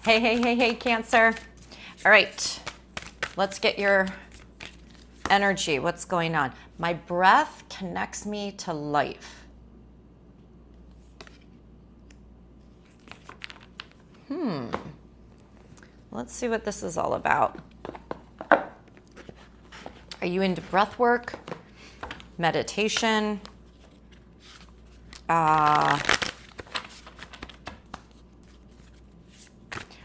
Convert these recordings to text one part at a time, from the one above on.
Hey, hey, hey, hey, Cancer. All right, let's get your energy. What's going on? My breath connects me to life. Let's see what this is all about. Are you into breath work, meditation?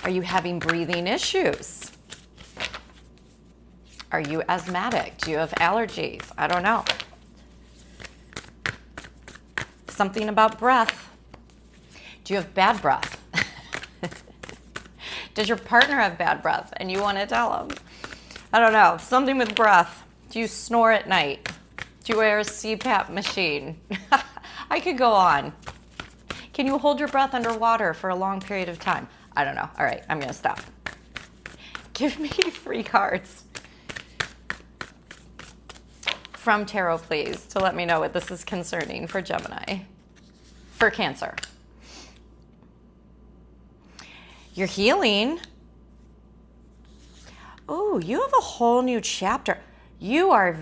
Are you having breathing issues? Are you asthmatic? Do you have allergies? I don't know. Something about breath. Do you have bad breath? Does your partner have bad breath and you want to tell them? I don't know. Something with breath. Do you snore at night? Do you wear a CPAP machine? I could go on. Can you hold your breath underwater for a long period of time? I don't know. All right, I'm going to stop. Give me 3 cards from Tarot, please, to let me know what this is concerning for Gemini, for Cancer. You're healing. Oh, you have a whole new chapter. You are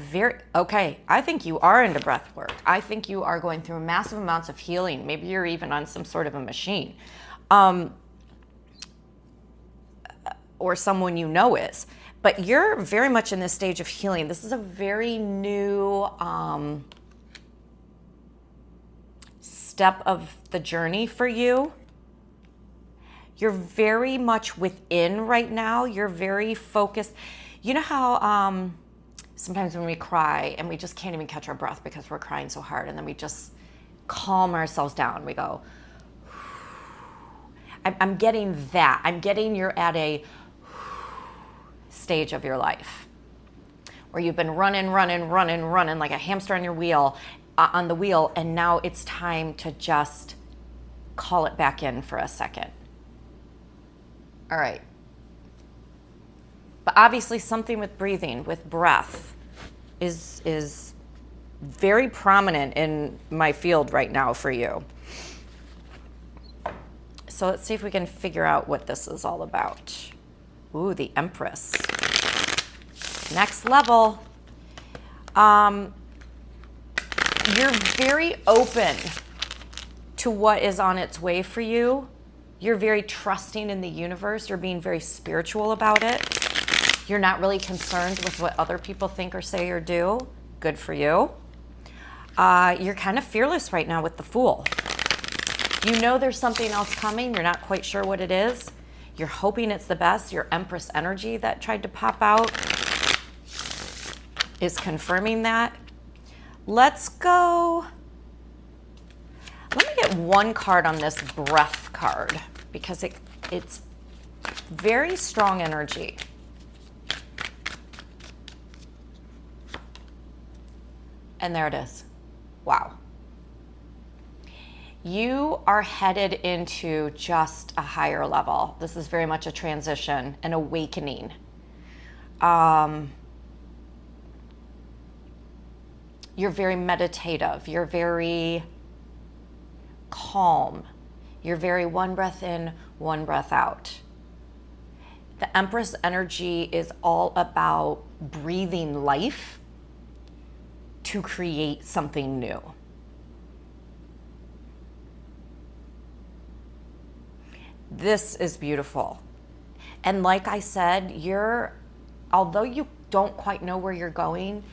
okay, I think you are into breath work. I think you are going through massive amounts of healing. Maybe you're even on some sort of a machine. Or someone you know is. But you're very much in this stage of healing. This is a very new step of the journey for you. You're very much within right now. You're very focused. You know how sometimes when we cry and we just can't even catch our breath because we're crying so hard, and then we just calm ourselves down. We go, I'm getting that. I'm getting you're at a stage of your life where you've been running like a hamster on your wheel, on the wheel, and now it's time to just call it back in for a second. All right. But obviously something with breathing, with breath, is very prominent in my field right now for you. So let's see if we can figure out what this is all about. Ooh, the Empress. Next level. You're very open to what is on its way for you. You're very trusting in the universe. You're being very spiritual about it. You're not really concerned with what other people think or say or do. Good for you. You're kind of fearless right now with the Fool. You know there's something else coming. You're not quite sure what it is. You're hoping it's the best. Your Empress energy that tried to pop out is confirming that. Let's go. Let me get one card on this breath card because it's very strong energy. And there it is. Wow. You are headed into just a higher level. This is very much a transition, an awakening. You're very meditative. You're very calm. You're very one breath in, one breath out. The Empress energy is all about breathing life to create something new. This is beautiful. And like I said, although you don't quite know where you're going,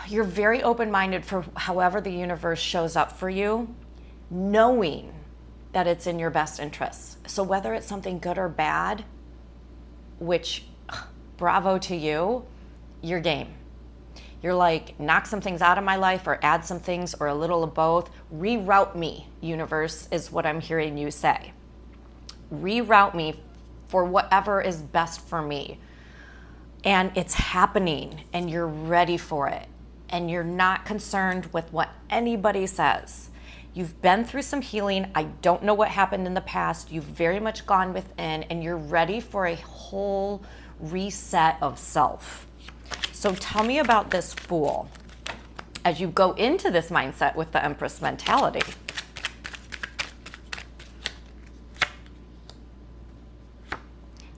you're very open-minded for however the universe shows up for you, knowing that it's in your best interests. So whether it's something good or bad, which bravo to you, you're game. You're like, knock some things out of my life or add some things or a little of both. Reroute me, universe, is what I'm hearing you say. Reroute me for whatever is best for me. And it's happening and you're ready for it. And you're not concerned with what anybody says. You've been through some healing. I don't know what happened in the past. You've very much gone within and you're ready for a whole reset of self. So tell me about this Fool as you go into this mindset with the Empress mentality.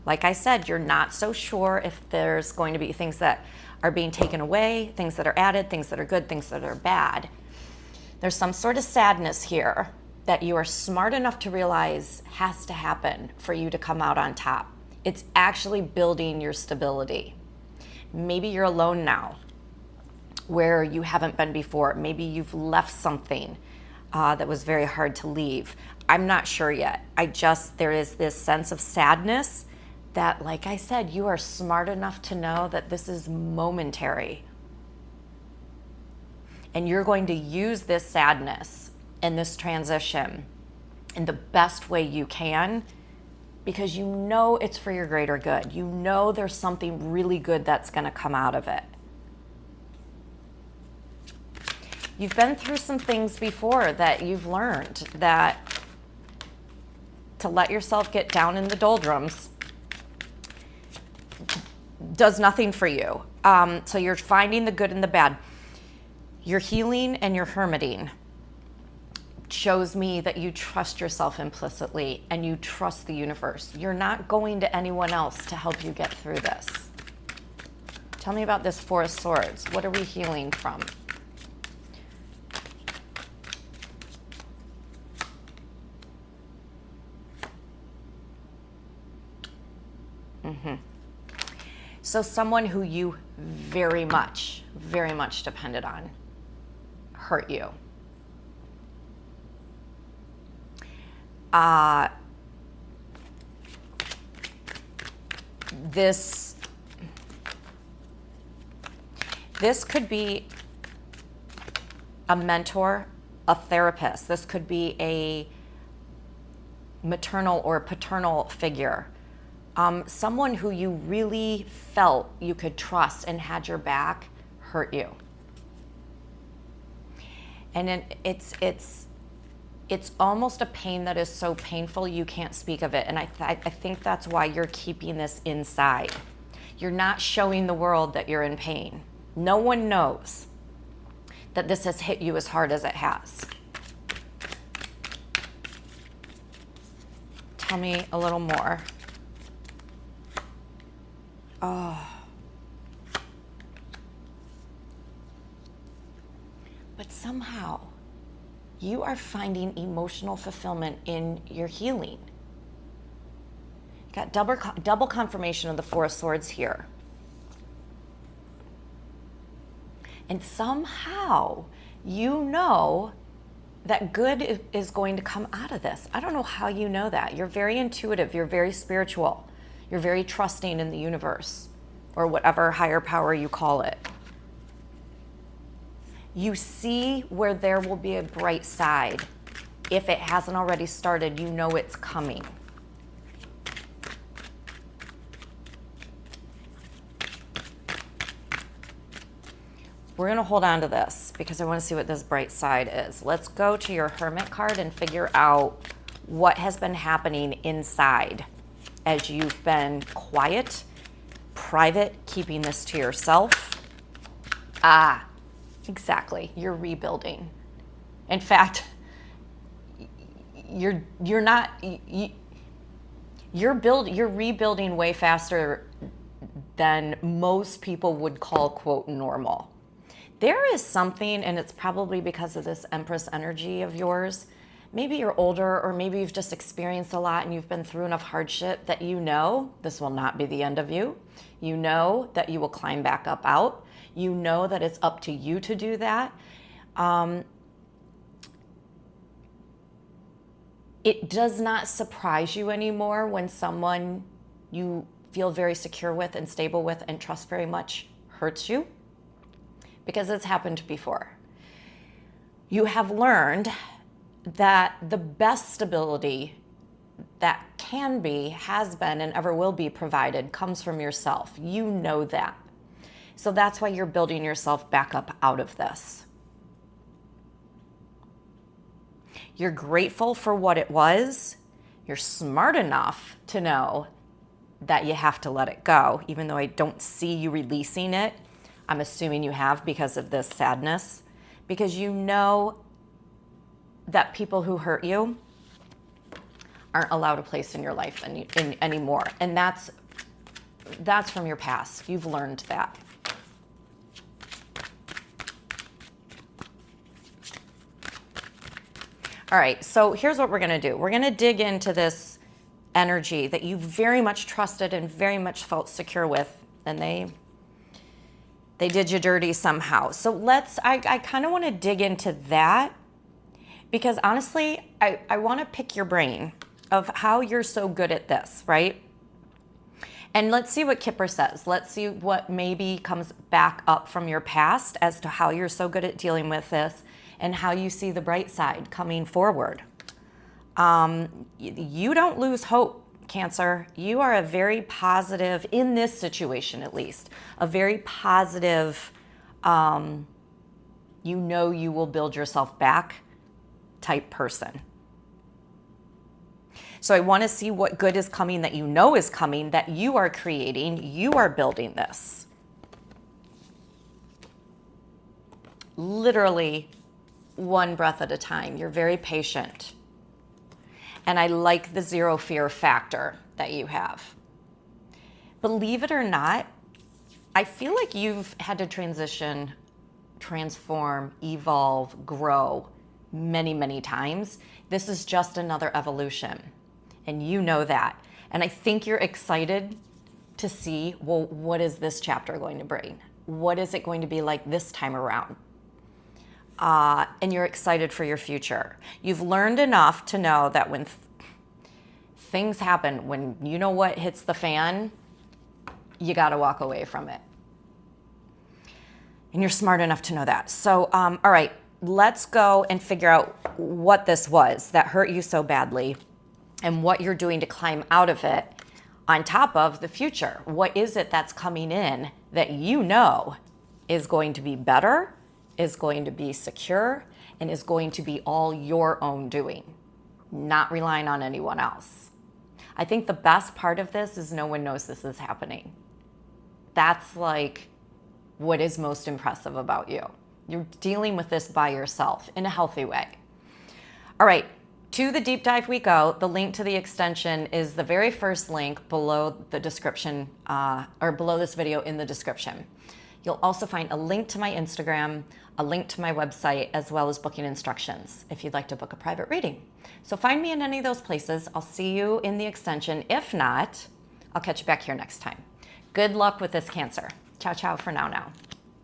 Like I said, you're not so sure if there's going to be things that are being taken away, things that are added, things that are good, things that are bad. There's some sort of sadness here that you are smart enough to realize has to happen for you to come out on top. It's actually building your stability. Maybe you're alone now where you haven't been before. Maybe you've left something that was very hard to leave. I'm not sure yet. There is this sense of sadness that, like I said, you are smart enough to know that this is momentary. And you're going to use this sadness and this transition in the best way you can, because you know it's for your greater good. You know there's something really good that's going to come out of it. You've been through some things before that you've learned that to let yourself get down in the doldrums does nothing for you. So you're finding the good and the bad. Your healing and your hermiting shows me that you trust yourself implicitly and you trust the universe. You're not going to anyone else to help you get through this. Tell me about this Four of Swords. What are we healing from? So someone who you very much depended on hurt you. This could be a mentor, a therapist. This could be a maternal or paternal figure. Someone who you really felt you could trust and had your back hurt you. And it's almost a pain that is so painful you can't speak of it. And I think that's why you're keeping this inside. You're not showing the world that you're in pain. No one knows that this has hit you as hard as it has. Tell me a little more. Oh. But somehow you are finding emotional fulfillment in your healing. Got double confirmation of the Four of Swords here. And somehow you know that good is going to come out of this. I don't know how you know that. You're very intuitive. You're very spiritual. You're very trusting in the universe, or whatever higher power you call it. You see where there will be a bright side. If it hasn't already started, you know it's coming. We're going to hold on to this because I want to see what this bright side is. Let's go to your Hermit card and figure out what has been happening inside as you've been quiet, private, keeping this to yourself. Exactly. You're rebuilding. In fact, you're rebuilding way faster than most people would call, quote, normal. There is something, and it's probably because of this Empress energy of yours. Maybe you're older, or maybe you've just experienced a lot and you've been through enough hardship that you know this will not be the end of you. You know that you will climb back up out. You know that it's up to you to do that. It does not surprise you anymore when someone you feel very secure with and stable with and trust very much hurts you, because it's happened before. You have learned that the best stability that can be, has been, and ever will be provided comes from yourself. You know that. So that's why you're building yourself back up out of this. You're grateful for what it was. You're smart enough to know that you have to let it go, even though I don't see you releasing it. I'm assuming you have because of this sadness, because you know that people who hurt you aren't allowed a place in your life anymore. And that's from your past. You've learned that. All right, so here's what we're going to do. We're going to dig into this energy that you very much trusted and very much felt secure with, and they did you dirty somehow. So I kind of want to dig into that, because honestly, I want to pick your brain of how you're so good at this, right? And let's see what Kipper says. Let's see what maybe comes back up from your past as to how you're so good at dealing with this and how you see the bright side coming forward. You don't lose hope, Cancer. You are a very positive, in this situation at least, a very positive, you know you will build yourself back type person. So I want to see what good is coming, that you know is coming, that you are creating. You are building this. Literally one breath at a time. You're very patient. And I like the zero fear factor that you have. Believe it or not, I feel like you've had to transition, transform, evolve, grow many, many times. This is just another evolution. And you know that. And I think you're excited to see, well, what is this chapter going to bring? What is it going to be like this time around? And you're excited for your future. You've learned enough to know that when things happen, when you know what hits the fan, you got to walk away from it. And you're smart enough to know that. So, all right, let's go and figure out what this was that hurt you so badly and what you're doing to climb out of it, on top of the future. What is it that's coming in that you know is going to be better, is going to be secure, and is going to be all your own doing, not relying on anyone else. I think the best part of this is no one knows this is happening. That's like what is most impressive about you. You're dealing with this by yourself in a healthy way. All right, to the deep dive we go. The link to the extension is the very first link below the description, or below this video in the description. You'll also find a link to my Instagram, a link to my website, as well as booking instructions if you'd like to book a private reading. So find me in any of those places. I'll see you in the extension. If not, I'll catch you back here next time. Good luck with this, Cancer. Ciao, ciao for now.